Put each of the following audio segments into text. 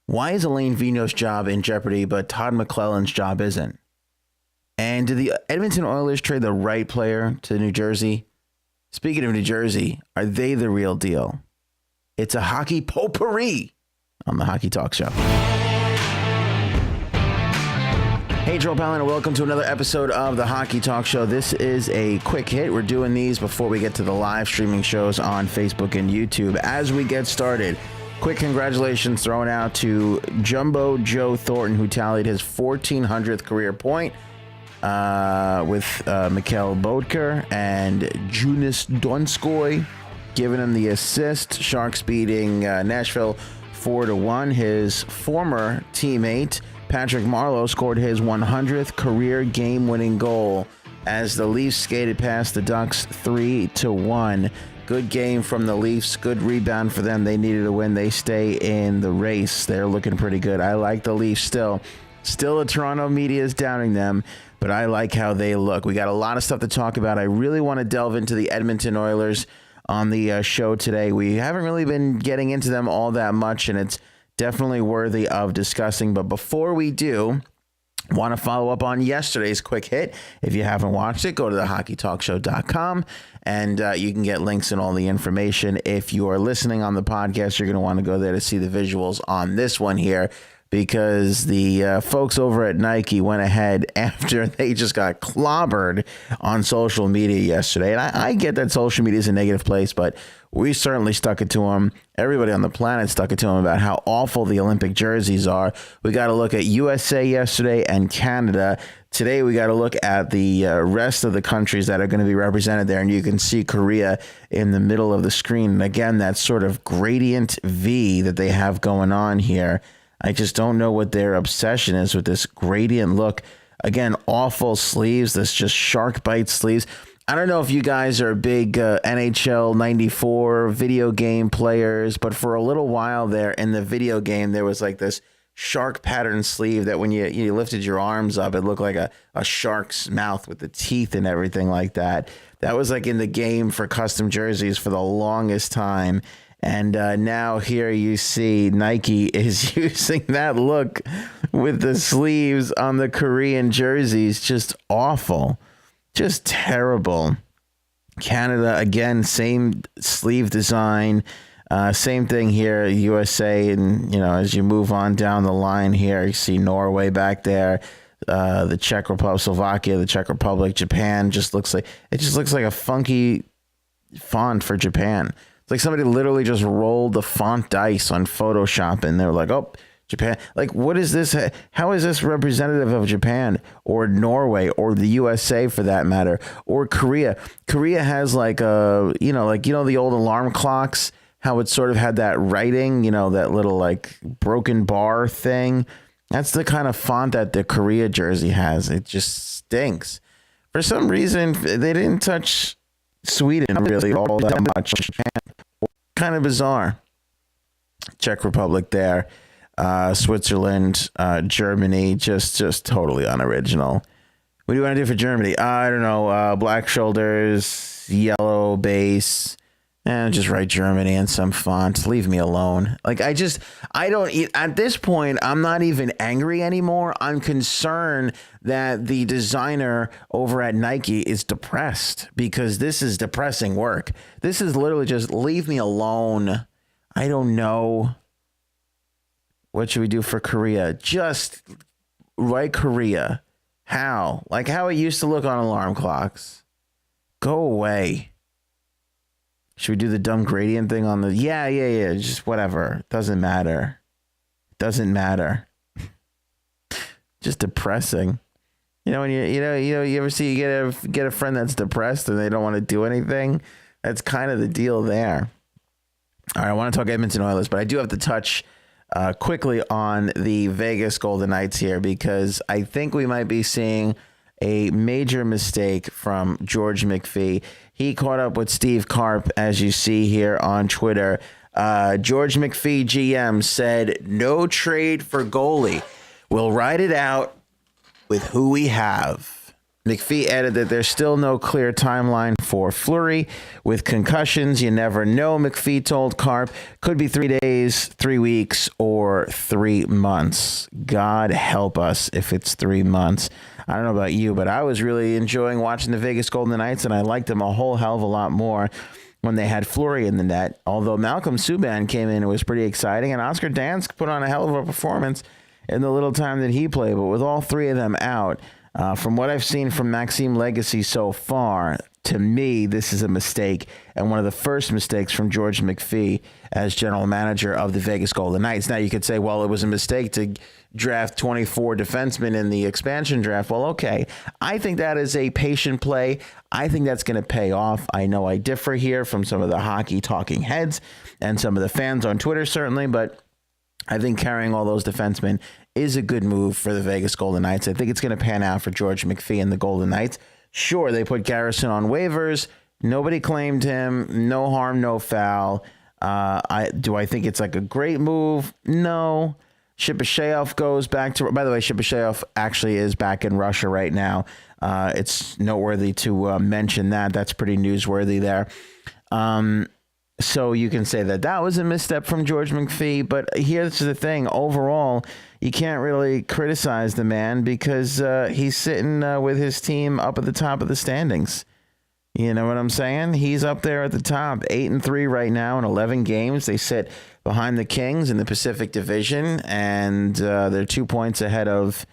Why is Elaine Vigneault's job in jeopardy, but Todd McClellan's job isn't? And did the Edmonton Oilers trade the right player to New Jersey? Speaking of New Jersey, are they the real deal? It's a hockey potpourri on the Hockey Talk Show. Hey, Joel Palin, and welcome to another episode of the Hockey Talk Show. This is a quick hit. We're doing these before we get to the live streaming shows on Facebook and YouTube. As we get started, quick congratulations thrown out to Jumbo Joe Thornton, who tallied his 1,400th career point with Mikhail Bodker and Jonas Donskoy giving him the assist. Sharks beating Nashville 4-1. His former teammate Patrick Marleau scored his 100th career game-winning goal as the Leafs skated past the Ducks 3-1. Good game from the Leafs. Good rebound for them. They needed a win. They stay in the race. They're looking pretty good. I like the Leafs still. Still, the Toronto media is downing them, but I like how they look. We got a lot of stuff to talk about. I really want to delve into the Edmonton Oilers on the show today. We haven't really been getting into them all that much, and it's definitely worthy of discussing. But before we do, want to follow up on yesterday's quick hit. If you haven't watched it, go to thehockeytalkshow.com and you can get links and all the information. If you are listening on the podcast, you're going to want to go there to see the visuals on this one here, because the folks over at Nike went ahead after they just got clobbered on social media yesterday. And I get that social media is a negative place, but we certainly stuck it to them. Everybody on the planet stuck it to them about how awful the Olympic jerseys are. We got to look at USA yesterday and Canada. Today, we got to look at the rest of the countries that are going to be represented there. And you can see Korea in the middle of the screen. And again, that sort of gradient V that they have going on here. I just don't know what their obsession is with this gradient look. Again, awful sleeves, this just shark bite sleeves. I don't know if you guys are big NHL 94 video game players, but for a little while there in the video game, there was like this shark pattern sleeve that when you lifted your arms up, it looked like a shark's mouth with the teeth and everything like that. That was like in the game for custom jerseys for the longest time. And now here you see Nike is using that look with the sleeves on the Korean jerseys. Just awful. Just terrible. Canada, again, same sleeve design. Same thing here, USA. And, as you move on down the line here, you see Norway back there. The Czech Republic, Slovakia, the Czech Republic, Japan just looks like a funky font for Japan. It's like somebody literally just rolled the font dice on Photoshop and they were like, oh, Japan. Like, what is this? How is this representative of Japan or Norway or the USA for that matter, or Korea? Korea has like the old alarm clocks, how it sort of had that writing, that little like broken bar thing. That's the kind of font that the Korea jersey has. It just stinks. For some reason, they didn't touch Sweden really all that much. Kind of bizarre. Czech Republic there. Switzerland, Germany, just totally unoriginal. What do you want to do for Germany? I don't know. Black shoulders, yellow base, and just write Germany in some font. Leave me alone. Like at this point, I'm not even angry anymore. I'm concerned that the designer over at Nike is depressed because this is depressing work. This is literally just leave me alone. I don't know. What should we do for Korea? Just write Korea. How? Like how it used to look on alarm clocks. Go away. Should we do the dumb gradient thing on the... Yeah. Just whatever. Doesn't matter. Just depressing. When you ever see you get a friend that's depressed and they don't want to do anything? That's kind of the deal there. All right, I want to talk Edmonton Oilers, but I do have to touch quickly on the Vegas Golden Knights here because I think we might be seeing a major mistake from George McPhee. He caught up with Steve Karp, as you see here on Twitter. George McPhee, GM, said, no trade for goalie. We'll ride it out with who we have. McPhee added that there's still no clear timeline for Fleury. With concussions, you never know, McPhee told Carp. Could be 3 days, 3 weeks, or 3 months. God help us if it's 3 months. I don't know about you, but I was really enjoying watching the Vegas Golden Knights, and I liked them a whole hell of a lot more when they had Fleury in the net. Although Malcolm Subban came in, it was pretty exciting, and Oscar Dansk put on a hell of a performance in the little time that he played. But with all three of them out, from what I've seen from Maxime Legacy so far, to me, this is a mistake, and one of the first mistakes from George McPhee as general manager of the Vegas Golden Knights. Now, you could say, well, it was a mistake to draft 24 defensemen in the expansion draft. Well, okay. I think that is a patient play. I think that's going to pay off. I know I differ here from some of the hockey talking heads and some of the fans on Twitter, certainly, but I think carrying all those defensemen is a good move for the Vegas Golden Knights. I think it's going to pan out for George McPhee and the Golden Knights. Sure, they put Garrison on waivers. Nobody claimed him. No harm, no foul. Do I think it's like a great move? No. Shipachyov goes back to... By the way, Shipachyov actually is back in Russia right now. It's noteworthy to mention that. That's pretty newsworthy there. So you can say that that was a misstep from George McPhee, but here's the thing. Overall, you can't really criticize the man because he's sitting with his team up at the top of the standings. You know what I'm saying? He's up there at the top, 8-3 right now in 11 games. They sit behind the Kings in the Pacific Division, and they're 2 points ahead of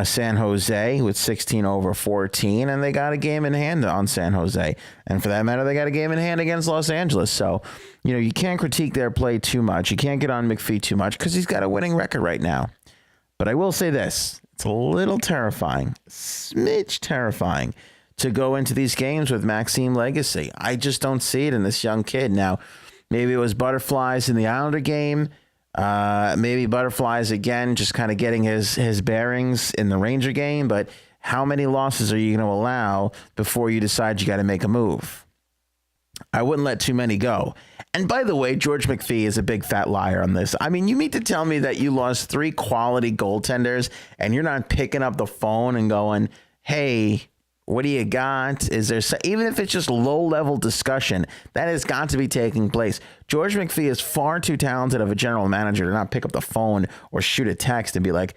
San Jose with 16-14, and they got a game in hand on San Jose. And for that matter, they got a game in hand against Los Angeles. So, you know, you can't critique their play too much. You can't get on McPhee too much because he's got a winning record right now. But I will say this. It's a little terrifying, smidge terrifying, to go into these games with Maxime Legacy. I just don't see it in this young kid. Now, maybe it was butterflies in the Islander game. Maybe butterflies again, just kind of getting his bearings in the Ranger game. But how many losses are you going to allow before you decide you got to make a move? I wouldn't let too many go. And by the way, George McPhee is a big fat liar on this. I mean, you mean to tell me that you lost 3 quality goaltenders and you're not picking up the phone and going, hey, what do you got? Is there, even if it's just low-level discussion, that has got to be taking place. George McPhee is far too talented of a general manager to not pick up the phone or shoot a text and be like,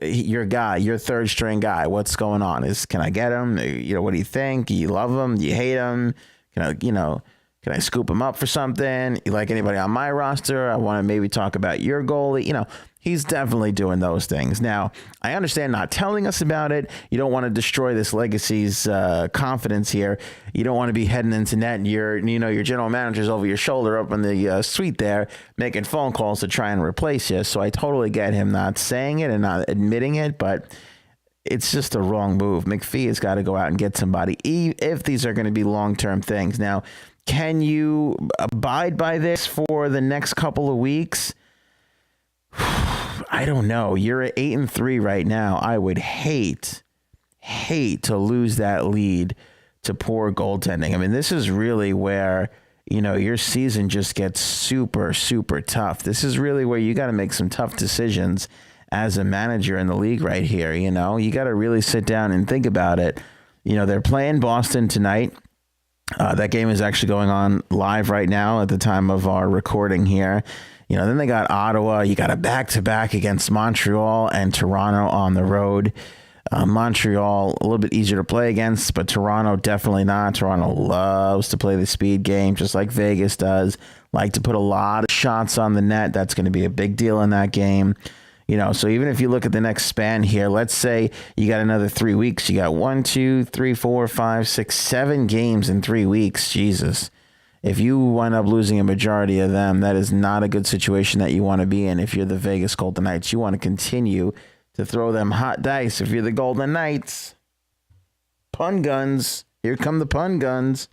your guy, your third-string guy, what's going on? Can I get him? You know, what do you think? Do you love him? Do you hate him? Can I scoop him up for something? You like anybody on my roster? I want to maybe talk about your goalie. You know, he's definitely doing those things. Now, I understand not telling us about it. You don't want to destroy this legacy's confidence here. You don't want to be heading into net and your general manager's over your shoulder up in the suite there making phone calls to try and replace you. So I totally get him not saying it and not admitting it, but it's just a wrong move. McPhee has got to go out and get somebody if these are going to be long-term things. Now, can you abide by this for the next couple of weeks? I don't know. You're at 8-3 right now. I would hate to lose that lead to poor goaltending. I mean, this is really where, your season just gets super, super tough. This is really where you got to make some tough decisions as a manager in the league right here. You got to really sit down and think about it. They're playing Boston tonight. That game is actually going on live right now at the time of our recording here. Then they got Ottawa. You got a back-to-back against Montreal and Toronto on the road. Montreal, a little bit easier to play against, but Toronto, definitely not. Toronto loves to play the speed game, just like Vegas does. Like to put a lot of shots on the net. That's going to be a big deal in that game. So even if you look at the next span here, let's say you got another 3 weeks. You got 1, 2, 3, 4, 5, 6, 7 games in 3 weeks. Jesus. If you wind up losing a majority of them, that is not a good situation that you want to be in. If you're the Vegas Golden Knights, you want to continue to throw them hot dice. If you're the Golden Knights, pun guns. Here come the pun guns.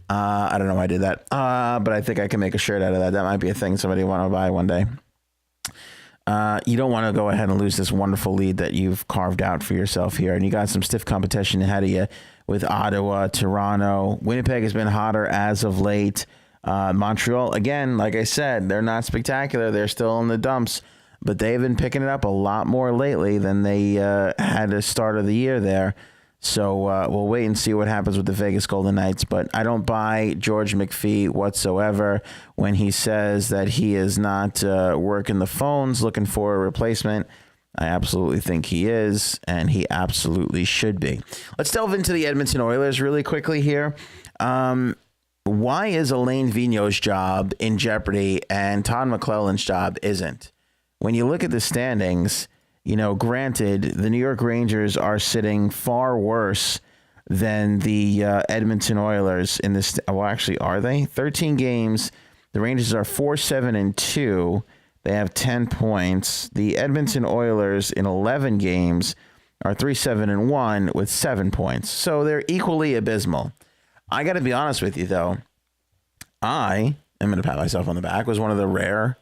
I don't know why I did that, but I think I can make a shirt out of that. That might be a thing somebody want to buy one day. You don't want to go ahead and lose this wonderful lead that you've carved out for yourself here. And you got some stiff competition ahead of you with Ottawa, Toronto. Winnipeg has been hotter as of late. Montreal, again, like I said, they're not spectacular. They're still in the dumps, but they've been picking it up a lot more lately than they had at the start of the year there. So we'll wait and see what happens with the Vegas Golden Knights. But I don't buy George McPhee whatsoever when he says that he is not working the phones looking for a replacement. I absolutely think he is, and he absolutely should be. Let's delve into the Edmonton Oilers really quickly here. Why is Alain Vigneault's job in jeopardy and Todd McClellan's job isn't? When you look at the standings, granted, the New York Rangers are sitting far worse than the Edmonton Oilers in this. Well, actually, are they? 13 games. The Rangers are 4-7-2. They have 10 points. The Edmonton Oilers in 11 games are 3-7-1 with 7 points. So they're equally abysmal. I got to be honest with you, though. I am going to pat myself on the back. Was one of the rare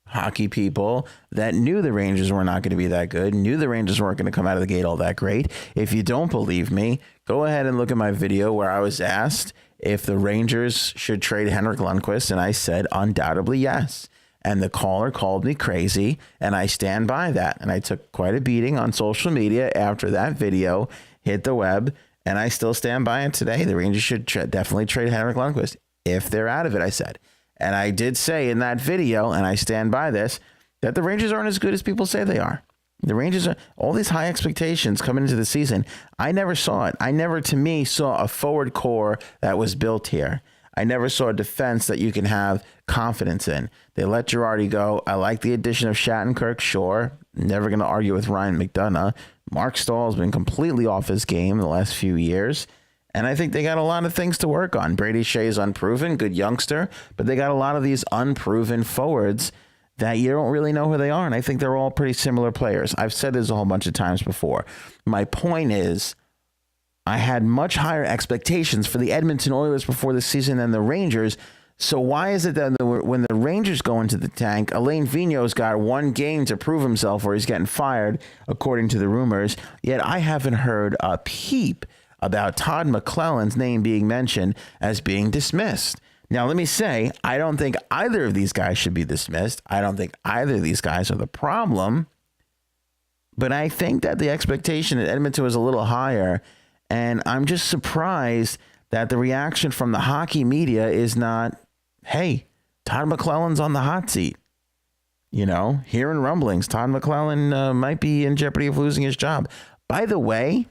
hockey people that knew the Rangers were not going to be that good, knew the Rangers weren't going to come out of the gate all that great. If you don't believe me, go ahead and look at my video where I was asked if the Rangers should trade Henrik Lundqvist, and I said undoubtedly yes. And the caller called me crazy, and I stand by that. And I took quite a beating on social media after that video hit the web, and I still stand by it today. The Rangers should definitely trade Henrik Lundqvist if they're out of it, I said. And I did say in that video, and I stand by this, that the Rangers aren't as good as people say they are. The Rangers are all these high expectations coming into the season. I never saw it. I never, to me, saw a forward core that was built here. I never saw a defense that you can have confidence in. They let Girardi go. I like the addition of Shattenkirk, sure. Never going to argue with Ryan McDonough. Mark Stahl has been completely off his game the last few years. And I think they got a lot of things to work on. Brady Shea is unproven, good youngster, but they got a lot of these unproven forwards that you don't really know who they are. And I think they're all pretty similar players. I've said this a whole bunch of times before. My point is, I had much higher expectations for the Edmonton Oilers before the season than the Rangers. So why is it that when the Rangers go into the tank, Alain Vigneault's got one game to prove himself or he's getting fired, according to the rumors, yet I haven't heard a peep about Todd McClellan's name being mentioned as being dismissed. Now, let me say, I don't think either of these guys should be dismissed. I don't think either of these guys are the problem. But I think that the expectation at Edmonton was a little higher. And I'm just surprised that the reaction from the hockey media is not, hey, Todd McClellan's on the hot seat. Hearing rumblings, Todd McClellan might be in jeopardy of losing his job. By the way,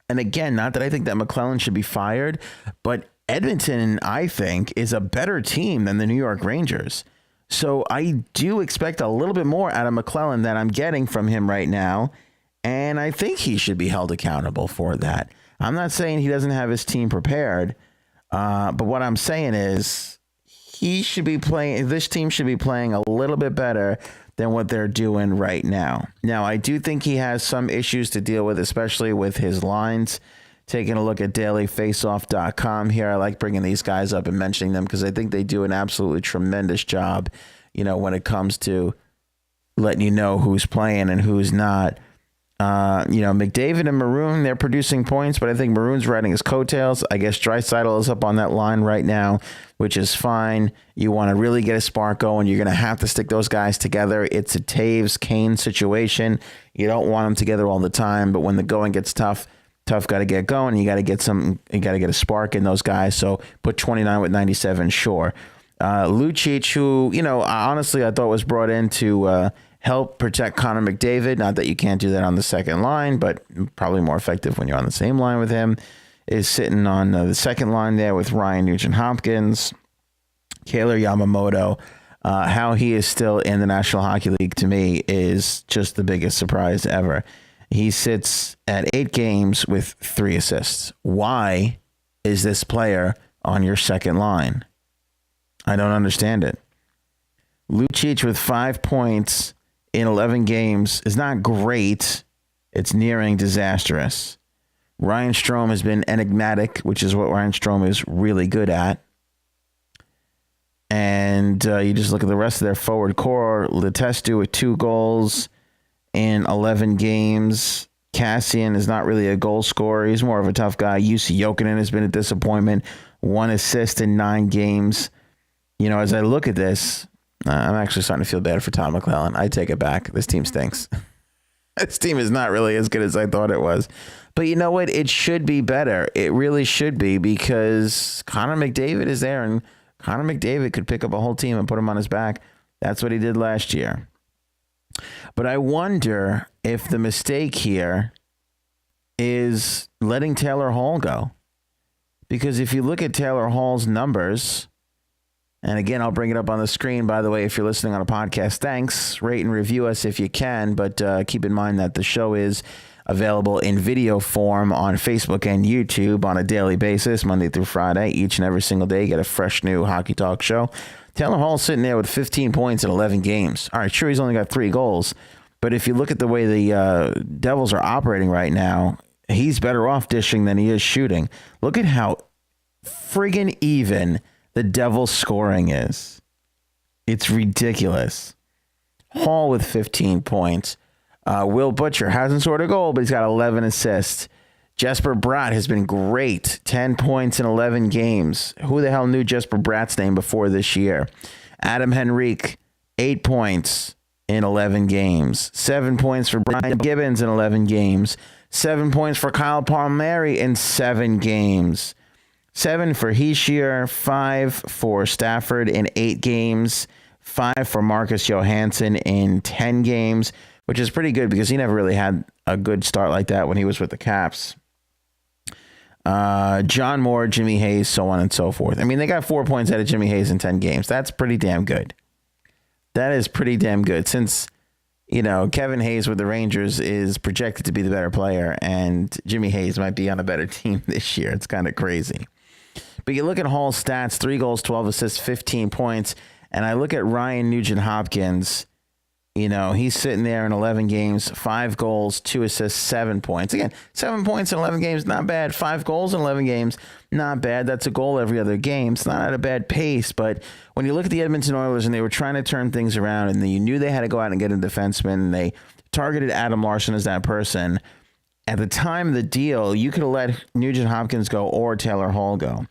and again, not that I think that McClellan should be fired, but Edmonton, I think, is a better team than the New York Rangers. So I do expect a little bit more out of McClellan than I'm getting from him right now. And I think he should be held accountable for that. I'm not saying he doesn't have his team prepared, but what I'm saying is this team should be playing a little bit better than what they're doing right now. Now, I do think he has some issues to deal with, especially with his lines. Taking a look at dailyfaceoff.com here, I like bringing these guys up and mentioning them because I think they do an absolutely tremendous job, when it comes to letting you know who's playing and who's not. McDavid and Maroon, they're producing points, but I think Maroon's riding his coattails. I guess Draisaitl is up on that line right now, which is fine. You want to really get a spark going, you're going to have to stick those guys together. It's a Taves-Kane situation. You don't want them together all the time, but when the going gets tough got to get going. You got to get a spark in those guys. So put 29 with 97, sure. Lucic, who, honestly, I thought was brought in to help protect Connor McDavid. Not that you can't do that on the second line, but probably more effective when you're on the same line with him, is sitting on the second line there with Ryan Nugent-Hopkins. Kailer Yamamoto, how he is still in the National Hockey League to me is just the biggest surprise ever. He sits at 8 games with 3 assists. Why is this player on your second line? I don't understand it. Lucic with 5 points in 11 games is not great. It's nearing disastrous. Ryan Strome has been enigmatic, which is what Ryan Strome is really good at. And you just look at the rest of their forward core. Letestu with 2 goals in 11 games. Cassian is not really a goal scorer. He's more of a tough guy. Jussi Jokinen has been a disappointment. 1 assist in 9 games. As I look at this, I'm actually starting to feel bad for Todd McClellan. I take it back. This team stinks. This team is not really as good as I thought it was. But you know what? It should be better. It really should be, because Connor McDavid is there, and Connor McDavid could pick up a whole team and put them on his back. That's what he did last year. But I wonder if the mistake here is letting Taylor Hall go. Because if you look at Taylor Hall's numbers, and again, I'll bring it up on the screen, by the way, if you're listening on a podcast, thanks. Rate and review us if you can, but keep in mind that the show is available in video form on Facebook and YouTube on a daily basis, Monday through Friday. Each and every single day, you get a fresh new Hockey Talk show. Taylor Hall's sitting there with 15 points in 11 games. All right, sure, he's only got 3 goals, but if you look at the way the Devils are operating right now, he's better off dishing than he is shooting. Look at how friggin' even the Devils scoring is. It's ridiculous. Hall with 15 points. Will Butcher hasn't scored a goal, but he's got 11 assists. Jesper Bratt has been great. 10 points in 11 games. Who the hell knew Jesper Bratt's name before this year? Adam Henrique, 8 points in 11 games. 7 points for Brian Gibbons in 11 games. 7 points for Kyle Palmieri in 7 games. 7 for Heishier, 5 for Stafford in 8 games, 5 for Marcus Johansson in 10 games, which is pretty good because he never really had a good start like that when he was with the Caps. John Moore, Jimmy Hayes, so on and so forth. I mean, they got 4 points out of Jimmy Hayes in 10 games. That's pretty damn good. That is pretty damn good, since, you know, Kevin Hayes with the Rangers is projected to be the better player, and Jimmy Hayes might be on a better team this year. It's kind of crazy. But you look at Hall's stats, 3 goals, 12 assists, 15 points. And I look at Ryan Nugent-Hopkins. You know, he's sitting there in 11 games, 5 goals, 2 assists, 7 points. Again, 7 points in 11 games, not bad. 5 goals in 11 games, not bad. That's a goal every other game. It's not at a bad pace. But when you look at the Edmonton Oilers and they were trying to turn things around, and you knew they had to go out and get a defenseman, and they targeted Adam Larson as that person, at the time of the deal, you could have let Nugent-Hopkins go or Taylor Hall go.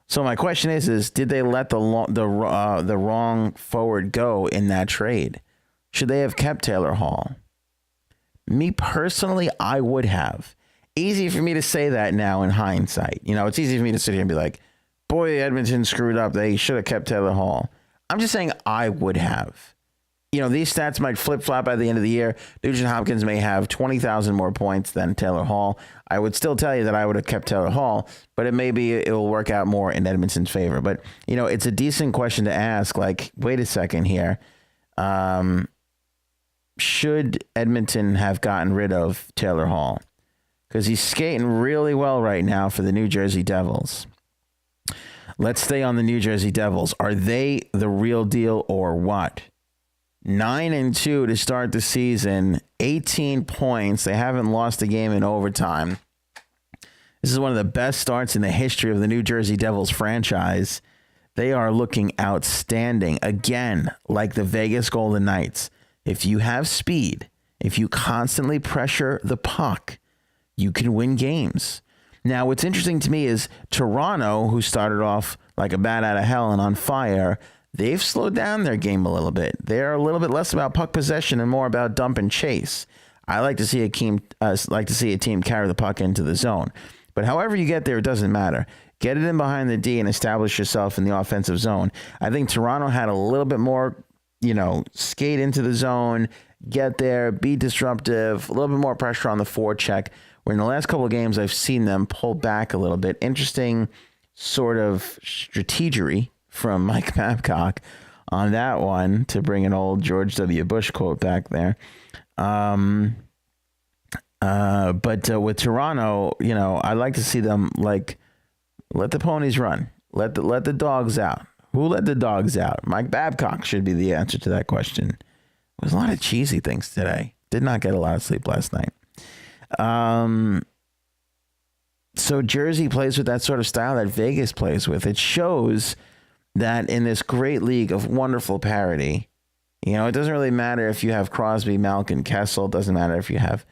So my question is did they let the wrong forward go in that trade? Should they have kept Taylor Hall? Me personally, I would have. Easy for me to say that now in hindsight. You know, it's easy for me to sit here and be like, boy, Edmonton screwed up. They should have kept Taylor Hall. I'm just saying I would have. You know, these stats might flip-flop by the end of the year. Nugent-Hopkins may have 20,000 more points than Taylor Hall. I would still tell you that I would have kept Taylor Hall, but it will work out more in Edmonton's favor. But, you know, it's a decent question to ask. Like, wait a second here. Should Edmonton have gotten rid of Taylor Hall? Because he's skating really well right now for the New Jersey Devils. Let's stay on the New Jersey Devils. Are they the real deal or what? 9-2 to start the season, 18 points. They haven't lost a game in overtime. This is one of the best starts in the history of the New Jersey Devils franchise. They are looking outstanding. Again, like the Vegas Golden Knights. If you have speed, if you constantly pressure the puck, you can win games. Now, what's interesting to me is Toronto, who started off like a bat out of hell and on fire, they've slowed down their game a little bit. They're a little bit less about puck possession and more about dump and chase. I like to see a team carry the puck into the zone. But however you get there, it doesn't matter. Get it in behind the D and establish yourself in the offensive zone. I think Toronto had a little bit more, skate into the zone, get there, be disruptive, a little bit more pressure on the forecheck. Where in the last couple of games, I've seen them pull back a little bit. Interesting sort of strategery from Mike Babcock on that one, to bring an old George W. Bush quote back there. But with Toronto, I like to see them let the ponies run, let the dogs out. Who let the dogs out? Mike Babcock should be the answer to that question. There was a lot of cheesy things today. Did not get a lot of sleep last night. So Jersey plays with that sort of style that Vegas plays with. It shows that in this great league of wonderful parity, it doesn't really matter if you have Crosby, Malkin, Kessel. It doesn't matter if you have,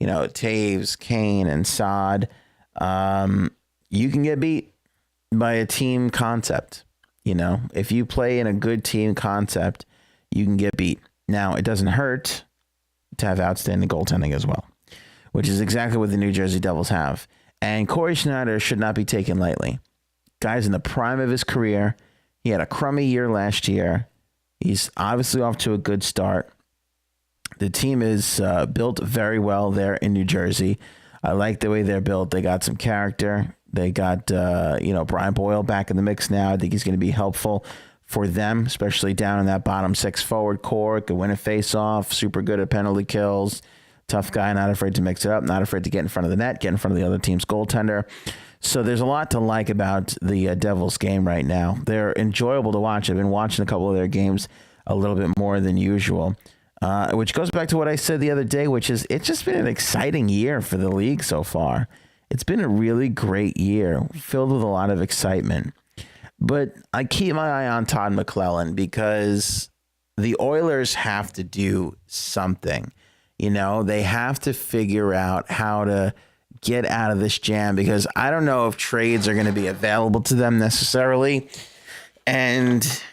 Taves, Kane, and Saad. You can get beat by a team concept. If you play in a good team concept, you can get beat. Now, it doesn't hurt to have outstanding goaltending as well, which is exactly what the New Jersey Devils have. And Corey Schneider should not be taken lightly. Guy's in the prime of his career. He had a crummy year last year. He's obviously off to a good start. The team is built very well there in New Jersey. I like the way they're built. They got some character. They got, Brian Boyle back in the mix now. I think he's going to be helpful for them, especially down in that bottom six forward core. Could win a face-off, super good at penalty kills. Tough guy, not afraid to mix it up, not afraid to get in front of the net, get in front of the other team's goaltender. So there's a lot to like about the Devils game right now. They're enjoyable to watch. I've been watching a couple of their games a little bit more than usual, which goes back to what I said the other day, which is it's just been an exciting year for the league so far. It's been a really great year, filled with a lot of excitement. But I keep my eye on Todd McClellan because the Oilers have to do something. They have to figure out how to get out of this jam, because I don't know if trades are going to be available to them necessarily. And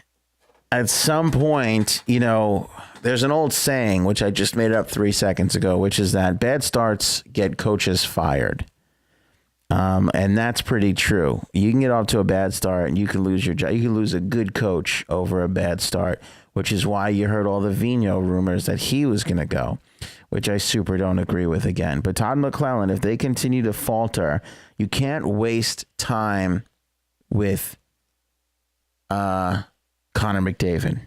at some point, there's an old saying, which I just made up 3 seconds ago, which is that bad starts get coaches fired. And that's pretty true. You can get off to a bad start and you can lose your job. You can lose a good coach over a bad start, which is why you heard all the Vigneault rumors that he was going to go, which I super don't agree with again. But Todd McClellan, if they continue to falter, you can't waste time with Connor McDavid.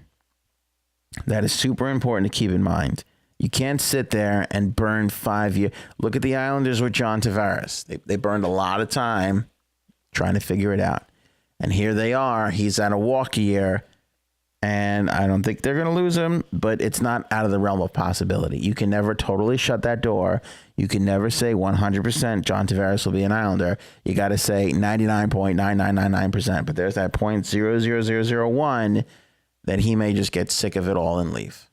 That is super important to keep in mind. You can't sit there and burn 5 years. Look at the Islanders with John Tavares. They burned a lot of time trying to figure it out. And here they are. He's at a walk year. And I don't think they're going to lose him, but it's not out of the realm of possibility. You can never totally shut that door. You can never say 100% John Tavares will be an Islander. You got to say 99.9999%. But there's that 0.00001 that he may just get sick of it all and leave.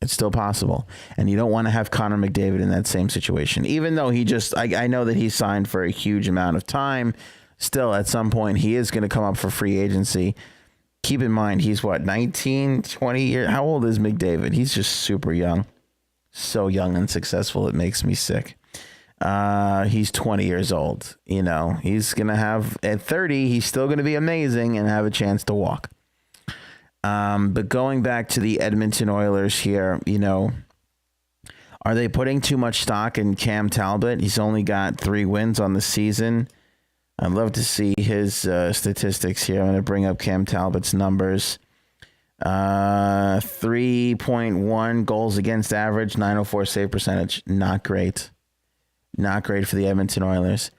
It's still possible. And you don't want to have Connor McDavid in that same situation. Even though I know that he signed for a huge amount of time. Still, at some point, he is going to come up for free agency. Keep in mind, he's 19, 20 years. How old is McDavid? He's just super young. So young and successful, it makes me sick. He's 20 years old. He's going to have, at 30, he's still going to be amazing and have a chance to walk. But going back to the Edmonton Oilers here, are they putting too much stock in Cam Talbot? He's only got 3 wins on the season. I'd love to see his statistics here. I'm going to bring up Cam Talbot's numbers. 3.1 goals against average, 904 save percentage. Not great. Not great for the Edmonton Oilers.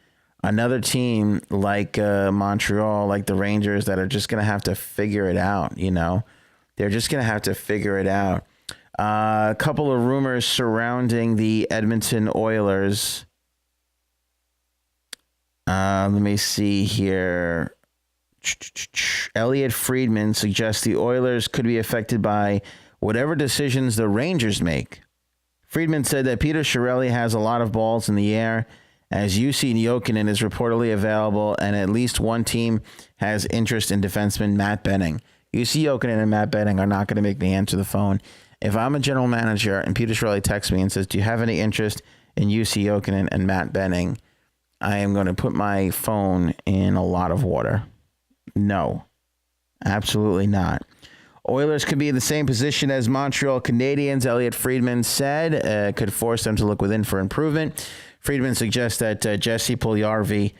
Another team like Montreal, like the Rangers, that are just going to have to figure it out, They're just going to have to figure it out. A couple of rumors surrounding the Edmonton Oilers. Let me see here. Elliot Friedman suggests the Oilers could be affected by whatever decisions the Rangers make. Friedman said that Peter Chiarelli has a lot of balls in the air, as UC Jokinen is reportedly available, and at least one team has interest in defenseman Matt Benning. UC Jokinen and Matt Benning are not going to make me answer the phone. If I'm a general manager and Peter Chiarelli texts me and says, do you have any interest in UC Jokinen and Matt Benning, I am going to put my phone in a lot of water. No, absolutely not. Oilers could be in the same position as Montreal Canadiens, Elliot Friedman said, could force them to look within for improvement. Friedman suggests that Jesse Puljujarvi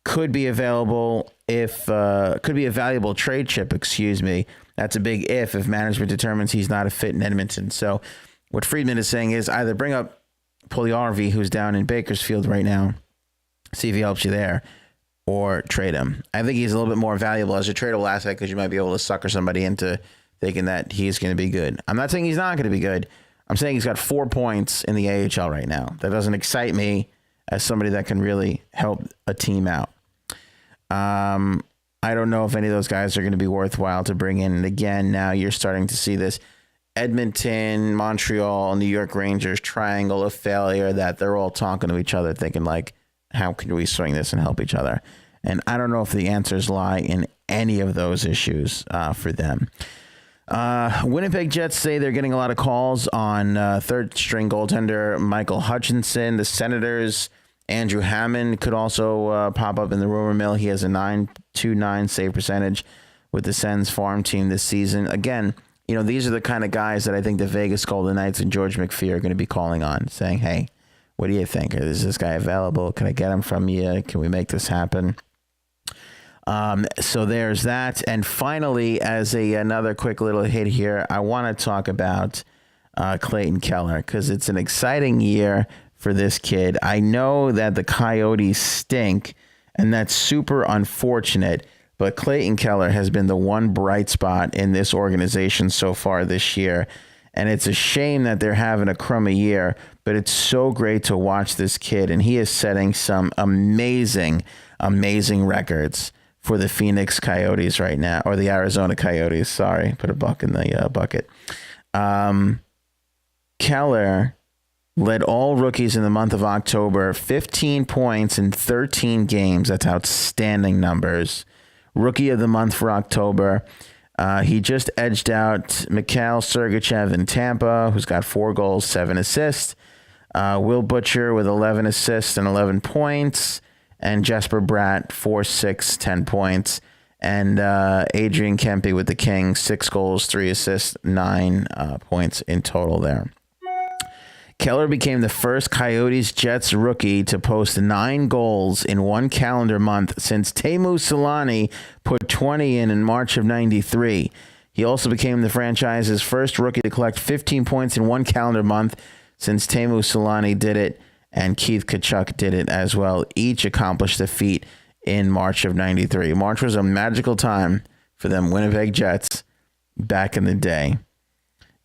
could be available could be a valuable trade chip, That's a big if management determines he's not a fit in Edmonton. So what Friedman is saying is either bring up Puljujarvi, who's down in Bakersfield right now, see if he helps you there, or trade him. I think he's a little bit more valuable as a tradable asset because you might be able to sucker somebody into thinking that he's going to be good. I'm not saying he's not going to be good. I'm saying he's got 4 points in the AHL right now. That doesn't excite me as somebody that can really help a team out. I don't know if any of those guys are going to be worthwhile to bring in. And again, now you're starting to see this Edmonton, Montreal, New York Rangers triangle of failure that they're all talking to each other thinking like, how can we swing this and help each other? And I don't know if the answers lie in any of those issues for them. Winnipeg Jets say they're getting a lot of calls on third-string goaltender Michael Hutchinson. The Senators' Andrew Hammond could also pop up in the rumor mill. He has a .929 save percentage with the Sens farm team this season. Again, these are the kind of guys that I think the Vegas Golden Knights and George McPhee are going to be calling on, saying, hey, what do you think? Is this guy available? Can I get him from you? Can we make this happen? So there's that. And finally, as another quick little hit here, I want to talk about Clayton Keller, because it's an exciting year for this kid. I know that the Coyotes stink, and that's super unfortunate, but Clayton Keller has been the one bright spot in this organization so far this year. And it's a shame that they're having a crummy year, but it's so great to watch this kid. And he is setting some amazing, amazing records for the Phoenix Coyotes right now, or the Arizona Coyotes. Sorry, put a buck in the bucket. Keller led all rookies in the month of October, 15 points in 13 games. That's outstanding numbers. Rookie of the month for October. He just edged out Mikhail Sergachev in Tampa, who's got 4 goals, 7 assists. Will Butcher with 11 assists and 11 points. And Jesper Bratt, 4, 6, 10 points. And Adrian Kempe with the Kings, 6 goals, 3 assists, 9 points in total there. Keller became the first Coyotes Jets rookie to post 9 goals in one calendar month since Teemu Selanne put 20 in March of '93. He also became the franchise's first rookie to collect 15 points in one calendar month since Teemu Selanne did it, and Keith Tkachuk did it as well. Each accomplished the feat in March of '93. March was a magical time for them Winnipeg Jets back in the day.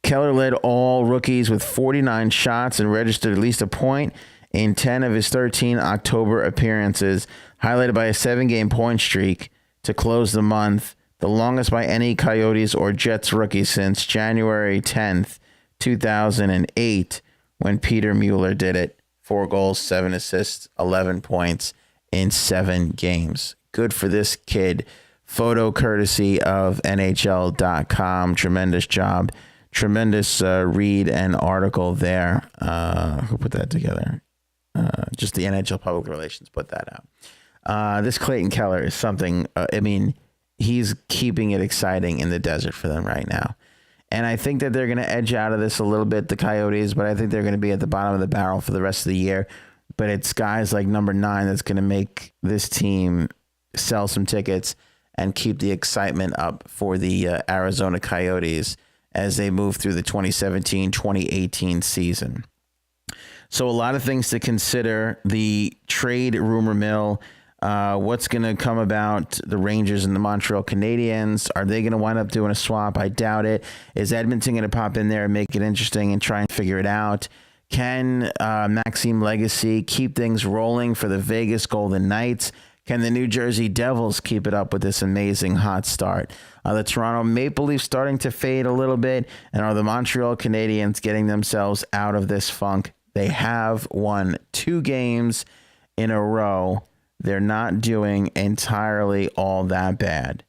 Keller led all rookies with 49 shots and registered at least a point in 10 of his 13 October appearances, highlighted by a 7-game point streak to close the month, the longest by any Coyotes or Jets rookie since January 10th, 2008, when Peter Mueller did it. 4 goals, 7 assists, 11 points in 7 games. Good for this kid. Photo courtesy of NHL.com. Tremendous job. Tremendous read and article there. Who put that together? Just the NHL Public Relations put that out. This Clayton Keller is something, he's keeping it exciting in the desert for them right now. And I think that they're going to edge out of this a little bit, the Coyotes, but I think they're going to be at the bottom of the barrel for the rest of the year. But it's guys like number 9 that's going to make this team sell some tickets and keep the excitement up for the Arizona Coyotes as they move through the 2017-2018 season. So a lot of things to consider. The trade rumor mill, what's going to come about the Rangers and the Montreal Canadiens. Are they going to wind up doing a swap? I doubt it. Is Edmonton going to pop in there and make it interesting and try and figure it out? Can Maxime Legacy keep things rolling for the Vegas Golden Knights? Can the New Jersey Devils keep it up with this amazing hot start? The Toronto Maple Leafs starting to fade a little bit, and are the Montreal Canadiens getting themselves out of this funk? They have won 2 games in a row. They're not doing entirely all that bad.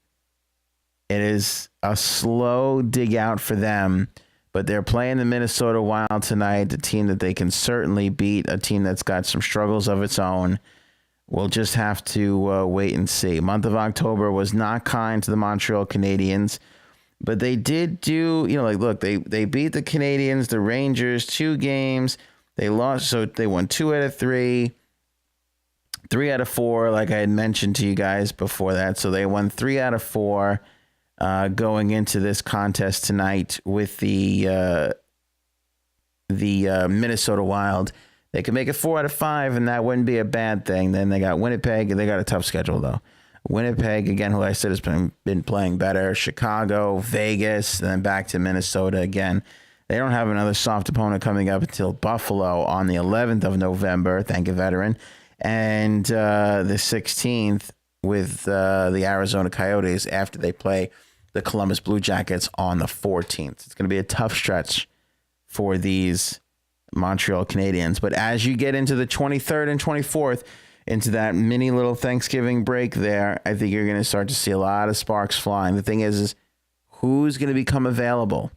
It is a slow dig out for them, but they're playing the Minnesota Wild tonight, the team that they can certainly beat, a team that's got some struggles of its own. We'll just have to wait and see. Month of October was not kind to the Montreal Canadiens, but they did do, look, they beat the Canadiens, the Rangers, 2 games. They lost, so they won 2 out of 3, 3 out of 4, like I had mentioned to you guys before that. So they won 3 out of 4 going into this contest tonight with the Minnesota Wild. They could make it 4 out of 5, and that wouldn't be a bad thing. Then they got Winnipeg, and they got a tough schedule, though. Winnipeg, again, who I said has been playing better. Chicago, Vegas, and then back to Minnesota again. They don't have another soft opponent coming up until Buffalo on the 11th of November. Thank you, veteran. And the 16th with the Arizona Coyotes after they play the Columbus Blue Jackets on the 14th. It's going to be a tough stretch for these Montreal Canadiens. But as you get into the 23rd and 24th, into that mini little Thanksgiving break there, I think you're going to start to see a lot of sparks flying. The thing is who's going to become available.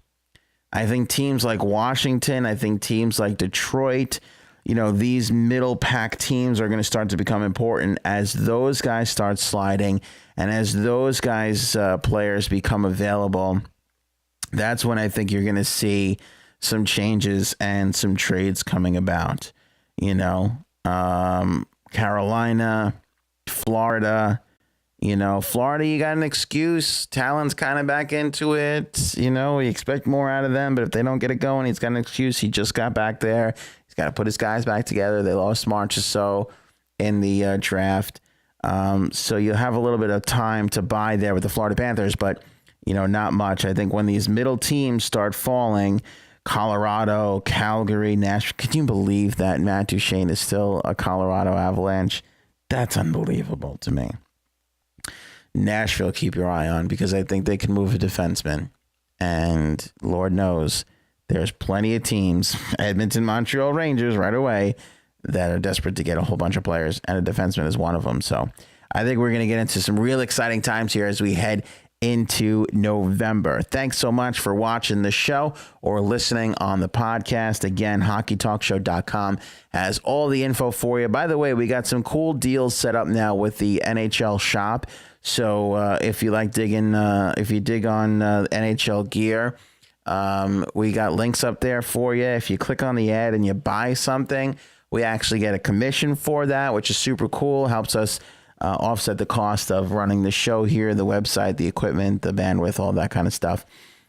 I think teams like Washington, I think teams like Detroit, these middle pack teams are going to start to become important as those guys start sliding and as those guys, players become available. That's when I think you're going to see some changes and some trades coming about. Carolina, Florida. Florida, you got an excuse. Talon's kind of back into it. We expect more out of them, but if they don't get it going, he's got an excuse. He just got back there. He's got to put his guys back together. They lost March or so in the draft. So you'll have a little bit of time to buy there with the Florida Panthers, but, not much. I think when these middle teams start falling, Colorado, Calgary, Nashville, can you believe that Matt Duchene is still a Colorado Avalanche? That's unbelievable to me. Nashville, keep your eye on, because I think they can move a defenseman. And Lord knows there's plenty of teams, Edmonton, Montreal Rangers right away, that are desperate to get a whole bunch of players, and a defenseman is one of them. So I think we're going to get into some real exciting times here as we head into November. Thanks so much for watching the show or listening on the podcast. Again, hockeytalkshow.com has all the info for you. By the way, we got some cool deals set up now with the NHL shop. So if you like digging, if you dig on NHL gear, we got links up there for you. If you click on the ad and you buy something, we actually get a commission for that, which is super cool. Helps us offset the cost of running the show here, the website, the equipment, the bandwidth, all that kind of stuff.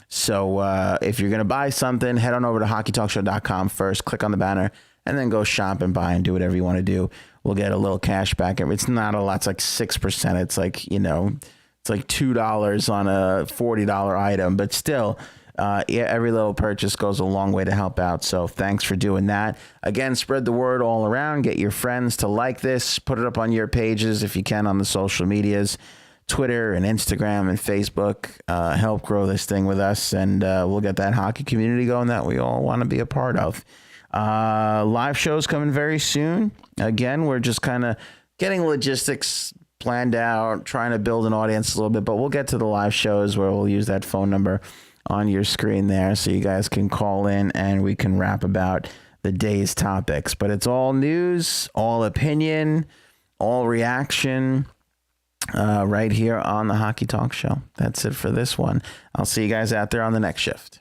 So if you're going to buy something, head on over to hockeytalkshow.com first, click on the banner, and then go shop and buy and do whatever you want to do. We'll get a little cash back. It's not a lot. It's like 6%. It's like, it's like $2 on a $40 item, but still, every little purchase goes a long way to help out. So thanks for doing that. Again, spread the word all around. Get your friends to like this. Put it up on your pages if you can on the social medias, Twitter and Instagram and Facebook. Help grow this thing with us, and we'll get that hockey community going that we all want to be a part of. Live shows coming very soon. Again, we're just kind of getting logistics planned out, trying to build an audience a little bit, but we'll get to the live shows where we'll use that phone number on your screen there so you guys can call in and we can rap about the day's topics. But it's all news, all opinion, all reaction right here on the Hockey Talk Show. That's it for this one. I'll see you guys out there on the next shift.